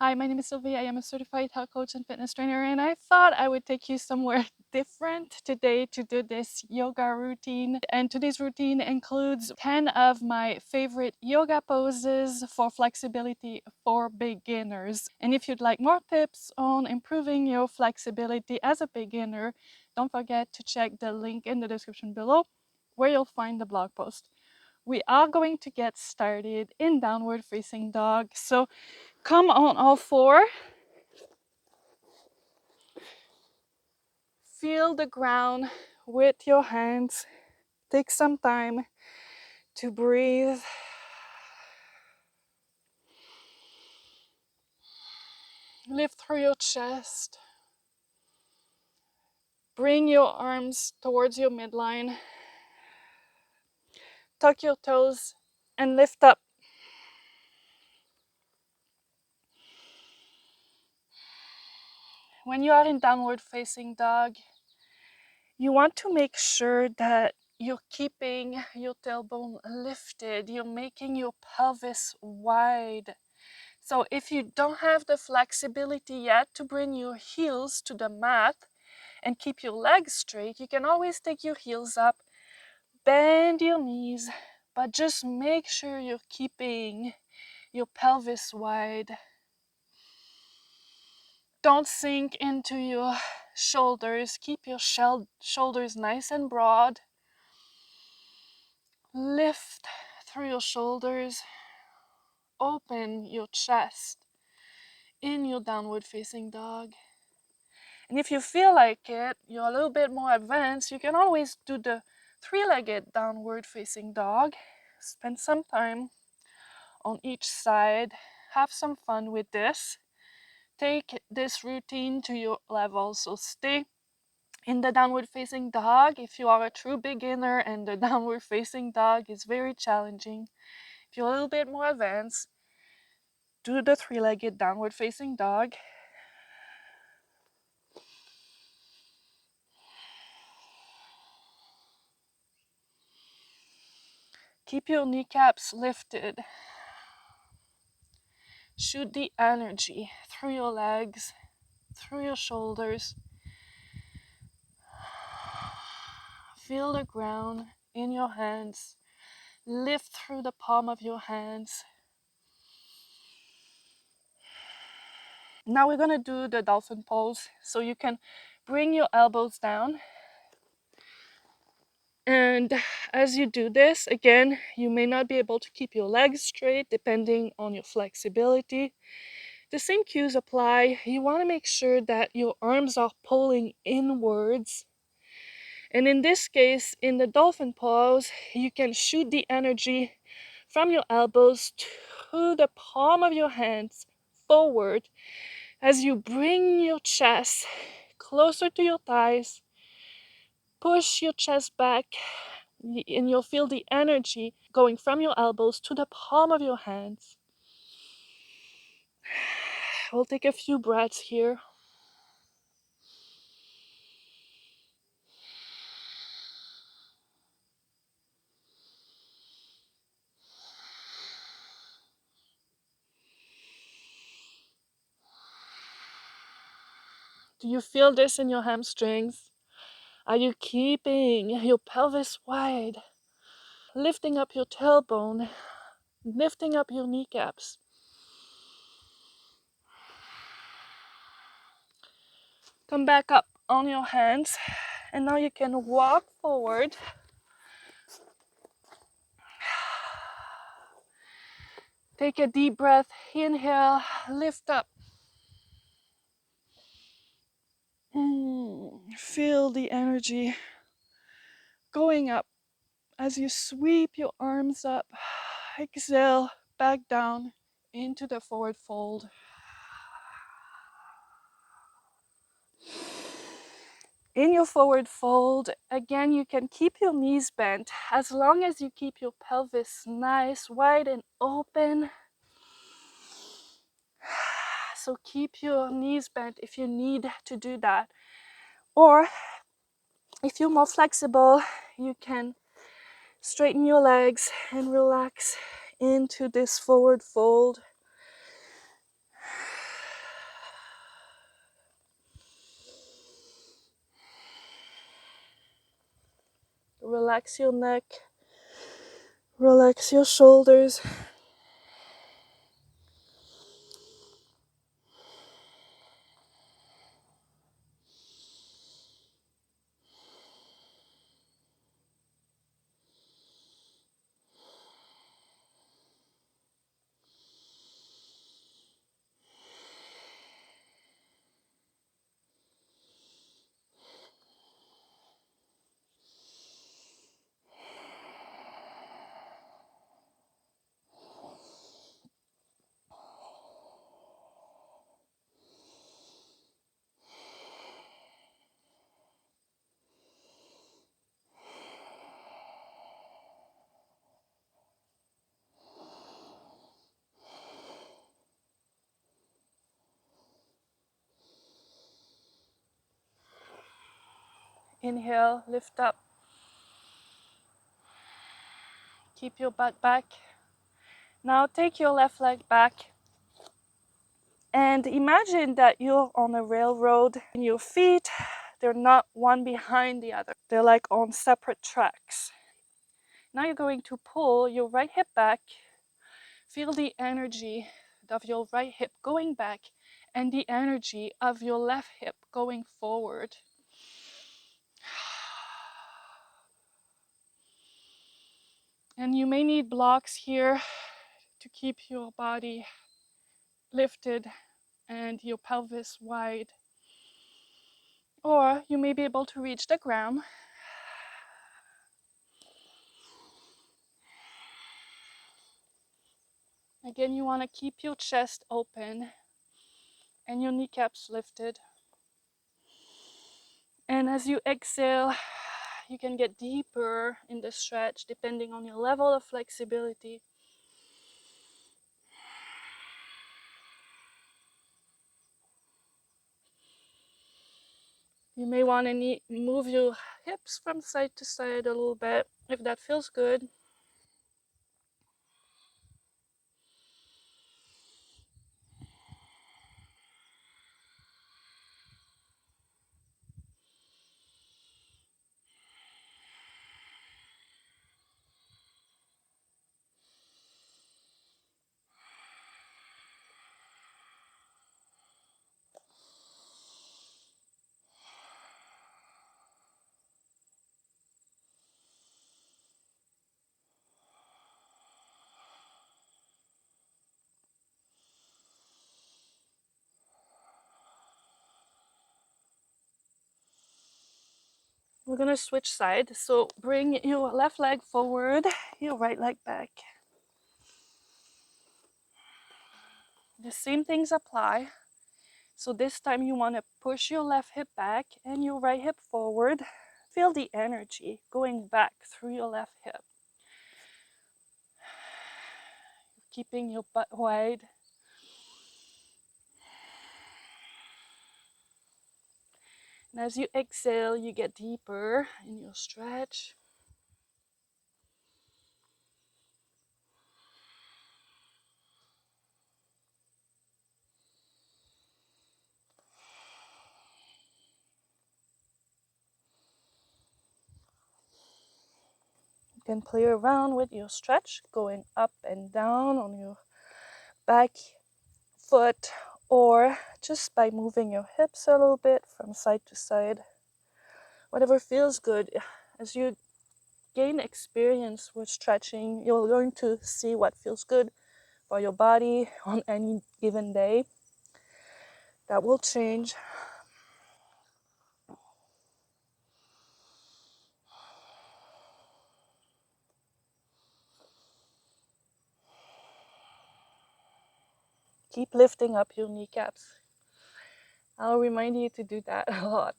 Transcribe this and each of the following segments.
Hi, my name is Sylvia. I am a certified health coach and fitness trainer, and I thought I would take you somewhere different today to do this yoga routine. And today's routine includes 10 of my favorite yoga poses for flexibility for beginners. And if you'd like more tips on improving your flexibility as a beginner, don't forget to check the link in the description below where you'll find the blog post. We are going to get started in downward facing dog. So come on all four. Feel the ground with your hands. Take some time to breathe. Lift through your chest. Bring your arms towards your midline. Tuck your toes and lift up. When you are in downward facing dog, you want to make sure that you're keeping your tailbone lifted. You're making your pelvis wide. So if you don't have the flexibility yet to bring your heels to the mat and keep your legs straight, you can always take your heels up, bend your knees, but just make sure you're keeping your pelvis wide. Don't sink into your shoulders. Keep your shoulders nice and broad. Lift through your shoulders. Open your chest in your downward facing dog. And if you feel like it, you're a little bit more advanced, you can always do the three-legged downward facing dog. Spend some time on each side. Have some fun with this. Take this routine to your level. So stay in the downward facing dog if you are a true beginner and the downward facing dog is very challenging. If you're a little bit more advanced, do the three-legged downward facing dog. Keep your kneecaps lifted. Shoot the energy through your legs, through your shoulders. Feel the ground in your hands. Lift through the palm of your hands. Now we're going to do the dolphin pose. So you can bring your elbows down. And as you do this, again, you may not be able to keep your legs straight depending on your flexibility. The same cues apply. You want to make sure that your arms are pulling inwards. And in this case, in the dolphin pose, you can shoot the energy from your elbows to the palm of your hands forward as you bring your chest closer to your thighs. Push your chest back and you'll feel the energy going from your elbows to the palm of your hands. We'll take a few breaths here. Do you feel this in your hamstrings? Are you keeping your pelvis wide? Lifting up your tailbone, lifting up your kneecaps. Come back up on your hands, and now you can walk forward. Take a deep breath, inhale, lift up. Feel the energy going up as you sweep your arms up. Exhale, back down into the forward fold. In your forward fold, again, you can keep your knees bent as long as you keep your pelvis nice, wide and open. So keep your knees bent if you need to do that. Or if you're more flexible, you can straighten your legs and relax into this forward fold. Relax your neck, relax your shoulders. Inhale, lift up. Keep your butt back. Now take your left leg back and imagine that you're on a railroad and your feet, they're not one behind the other. They're like on separate tracks. Now you're going to pull your right hip back. Feel the energy of your right hip going back and the energy of your left hip going forward. And you may need blocks here to keep your body lifted and your pelvis wide. Or you may be able to reach the ground. Again, you want to keep your chest open and your kneecaps lifted. And as you exhale, you can get deeper in the stretch depending on your level of flexibility. You may want to move your hips from side to side a little bit if that feels good. We're gonna switch sides. So bring your left leg forward, your right leg back. The same things apply. So this time you want to push your left hip back and your right hip forward. Feel the energy going back through your left hip. Keeping your butt wide. And as you exhale, you get deeper in your stretch. You can play around with your stretch, going up and down on your back foot, or just by moving your hips a little bit from side to side. Whatever feels good. As you gain experience with stretching, you're going to see what feels good for your body on any given day. That will change. Keep lifting up your kneecaps. I'll remind you to do that a lot,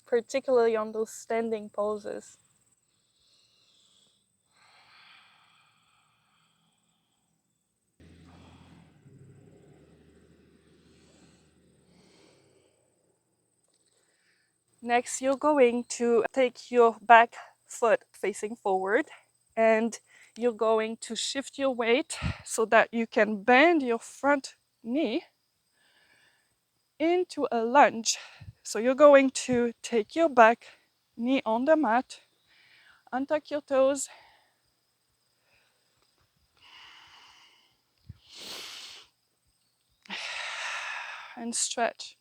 particularly on those standing poses. Next, you're going to take your back foot facing forward and you're going to shift your weight so that you can bend your front knee into a lunge. So you're going to take your back knee on the mat, Untuck your toes. And stretch.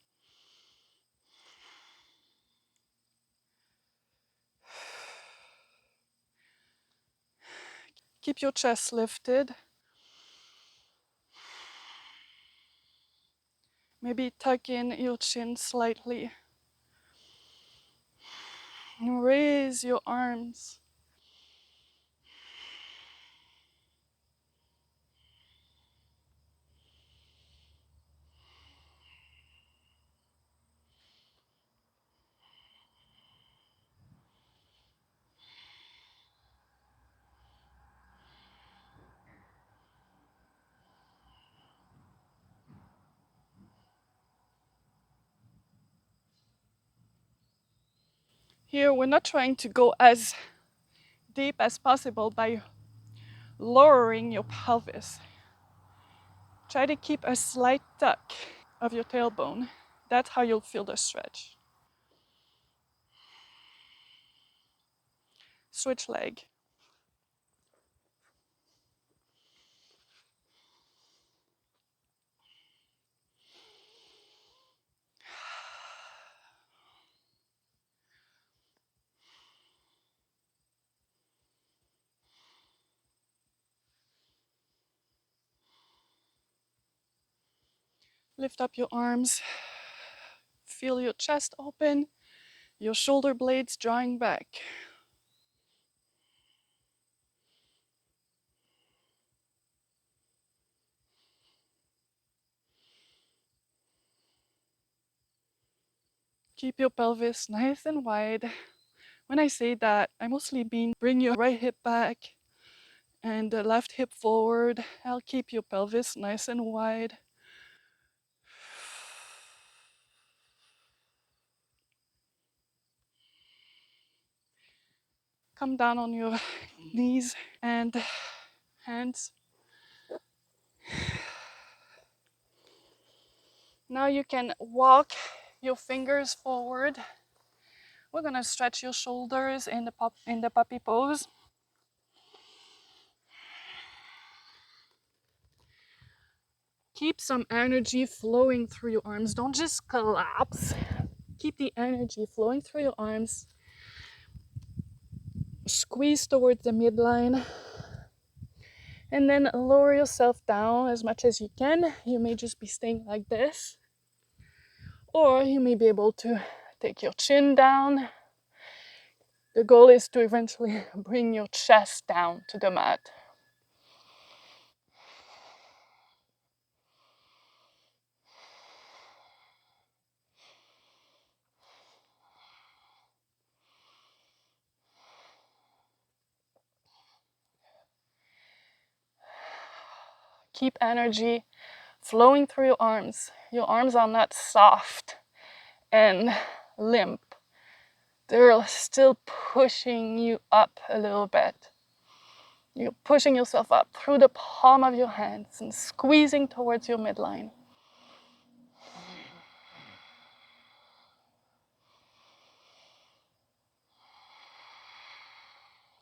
Keep your chest lifted. Maybe tuck in your chin slightly. And raise your arms. Here, we're not trying to go as deep as possible by lowering your pelvis. Try to keep a slight tuck of your tailbone. That's how you'll feel the stretch. Switch leg. Lift up your arms. Feel your chest open, your shoulder blades drawing back. Keep your pelvis nice and wide. When I say that, I mostly mean bring your right hip back and the left hip forward. I'll keep your pelvis nice and wide. Come down on your knees and hands. Now you can walk your fingers forward. We're gonna stretch your shoulders in the puppy pose. Keep some energy flowing through your arms. Don't just collapse. Keep the energy flowing through your arms. Squeeze towards the midline. And then lower yourself down as much as you can. You may just be staying like this. Or you may be able to take your chin down. The goal is to eventually bring your chest down to the mat. Keep energy flowing through your arms. Your arms are not soft and limp. They're still pushing you up a little bit. You're pushing yourself up through the palm of your hands and squeezing towards your midline.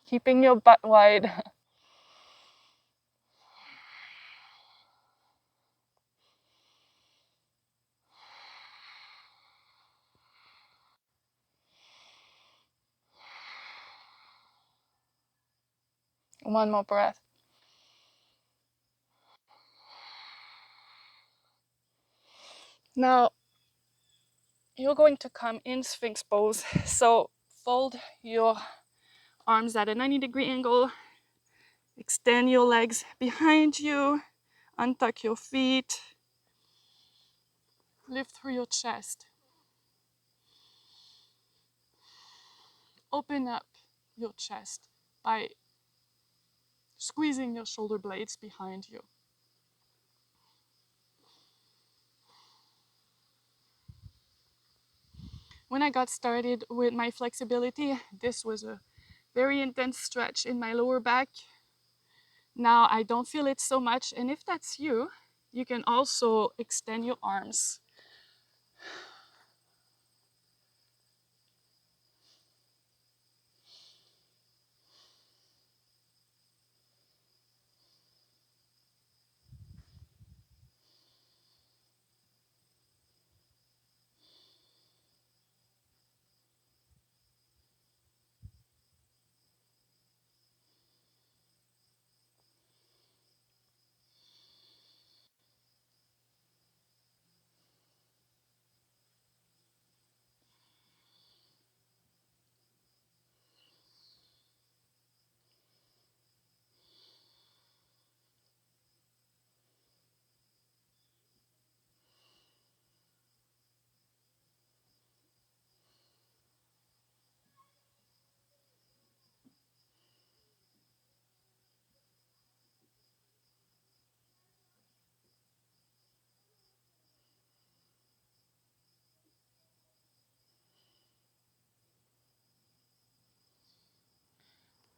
Keeping your butt wide. One more breath. Now, you're going to come in Sphinx pose. So fold your arms at a 90-degree angle. Extend your legs behind you. Untuck your feet. Lift through your chest. Open up your chest by squeezing your shoulder blades behind you. When I got started with my flexibility, this was a very intense stretch in my lower back. Now I don't feel it so much, and if that's you, you can also extend your arms.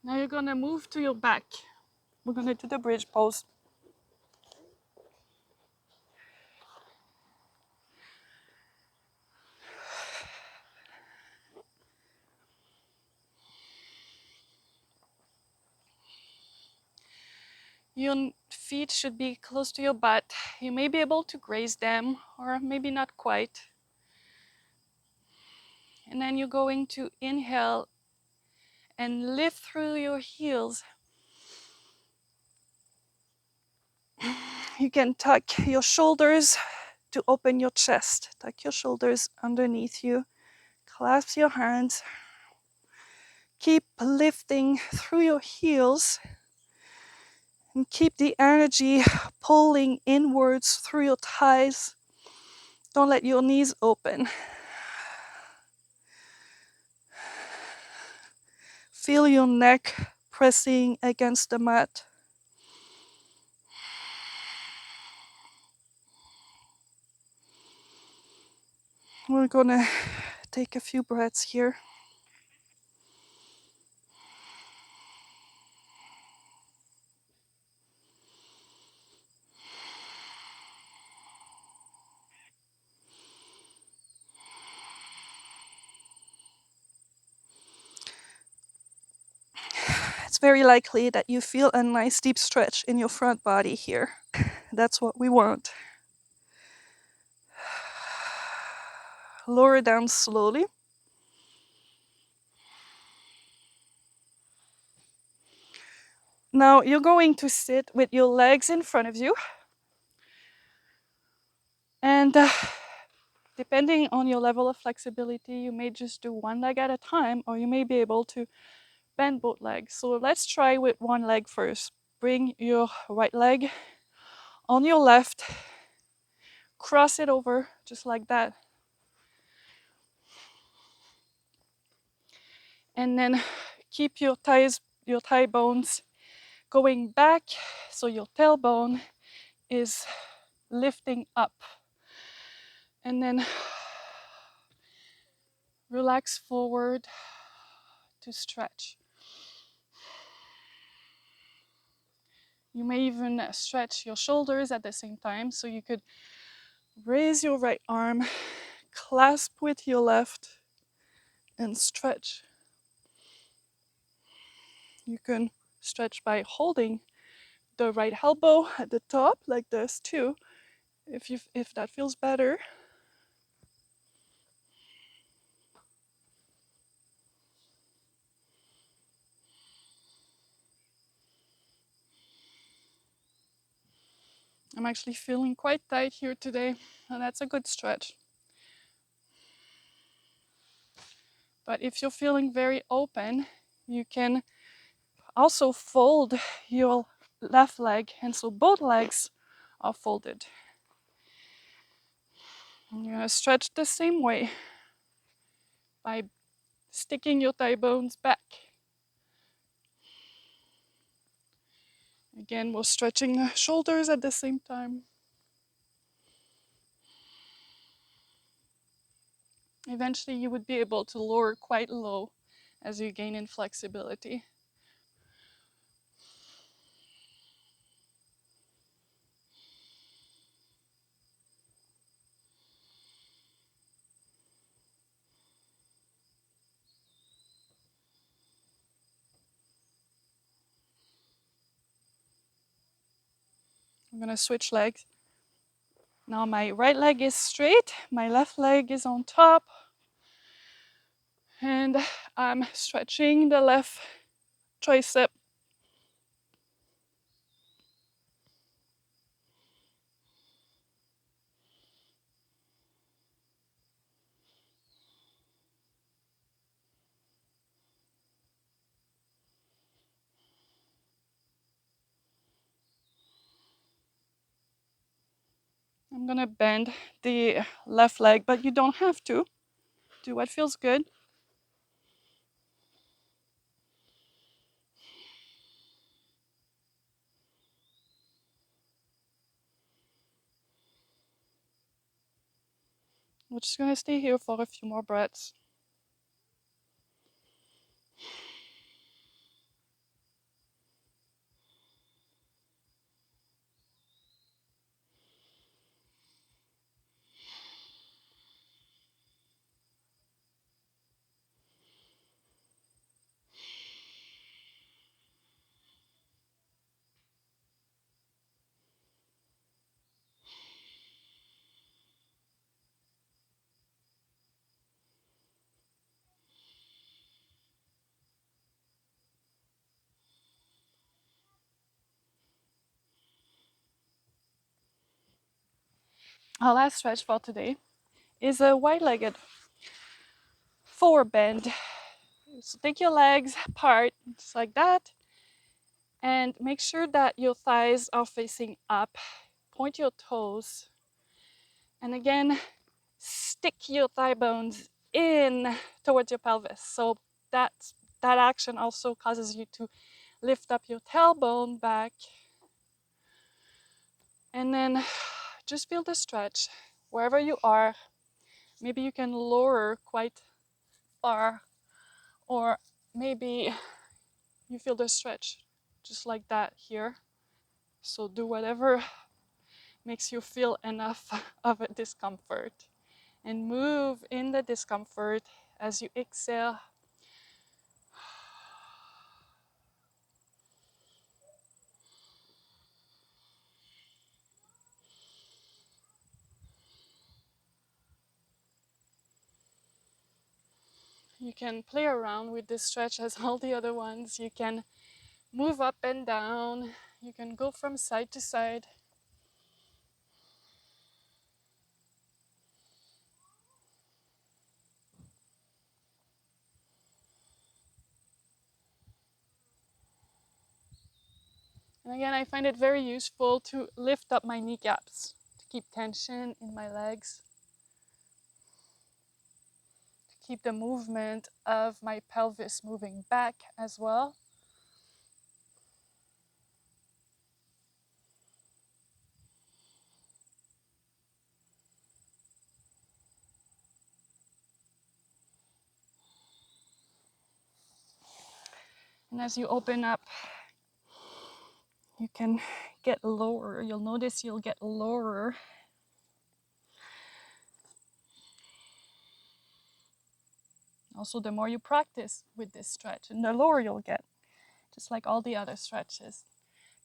Now you're gonna move to your back. We're gonna do the bridge pose. Your feet should be close to your butt. You may be able to graze them, or maybe not quite. And then you're going to inhale and lift through your heels. You can tuck your shoulders to open your chest. Tuck your shoulders underneath you. Clasp your hands. Keep lifting through your heels and keep the energy pulling inwards through your thighs. Don't let your knees open. Feel your neck pressing against the mat. We're gonna take a few breaths here. It's very likely that you feel a nice deep stretch in your front body here. That's what we want. Lower down slowly. Now you're going to sit with your legs in front of you. And depending on your level of flexibility, you may just do one leg at a time, or you may be able to bend both legs. So let's try with one leg first. Bring your right leg on your left, cross it over just like that. And then keep your thigh bones going back, so your tailbone is lifting up. And then relax forward to stretch. You may even stretch your shoulders at the same time, so you could raise your right arm, clasp with your left, and stretch. You can stretch by holding the right elbow at the top like this too, if that feels better. I'm actually feeling quite tight here today, and that's a good stretch. But if you're feeling very open, you can also fold your left leg, and so both legs are folded. And you're gonna stretch the same way by sticking your thigh bones back. Again, we're stretching the shoulders at the same time. Eventually, you would be able to lower quite low as you gain in flexibility. I'm gonna switch legs. Now my right leg is straight, my left leg is on top, and I'm stretching the left tricep. I'm gonna bend the left leg, but you don't have to. Do what feels good. We're just gonna stay here for a few more breaths. Our last stretch for today is a wide-legged forward bend. So take your legs apart, just like that, and make sure that your thighs are facing up. Point your toes, and again, stick your thigh bones in towards your pelvis. So that action also causes you to lift up your tailbone back, and then just feel the stretch wherever you are. Maybe you can lower quite far, or maybe you feel the stretch just like that here. So do whatever makes you feel enough of a discomfort, and move in the discomfort as you exhale. You can play around with this stretch as all the other ones. You can move up and down. You can go from side to side. And again, I find it very useful to lift up my kneecaps, to keep tension in my legs, to keep the movement of my pelvis moving back as well. And as you open up, you can get lower. You'll notice you'll get lower. Also, the more you practice with this stretch, and the lower you'll get, just like all the other stretches.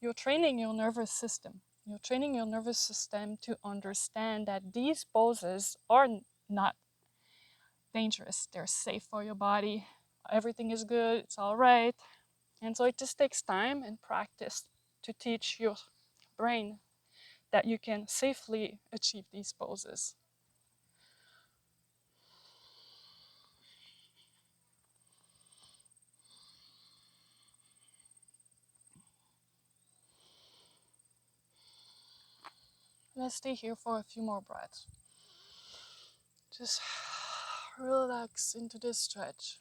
You're training your nervous system. You're training your nervous system to understand that these poses are not dangerous. They're safe for your body. Everything is good. It's all right. And so it just takes time and practice to teach your brain that you can safely achieve these poses. Let's stay here for a few more breaths. Just relax into this stretch.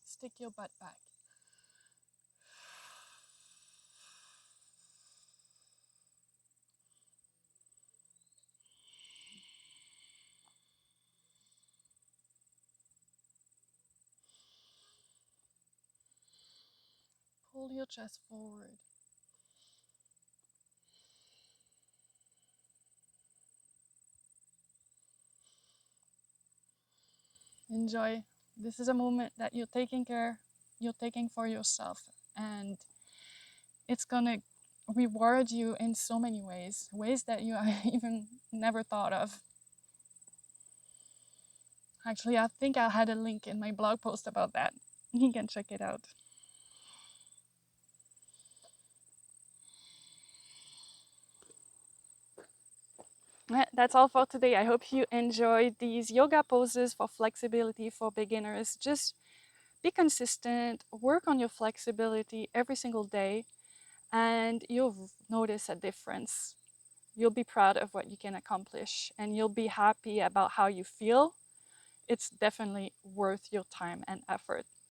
Stick your butt back. Pull your chest forward. Enjoy. This is a moment that you're taking for yourself, and it's gonna reward you in so many ways that you even never thought of. Actually, I think I had a link in my blog post about that. You can check it out. That's all for today. I hope you enjoyed these yoga poses for flexibility for beginners. Just be consistent, work on your flexibility every single day, and you'll notice a difference. You'll be proud of what you can accomplish, and you'll be happy about how you feel. It's definitely worth your time and effort.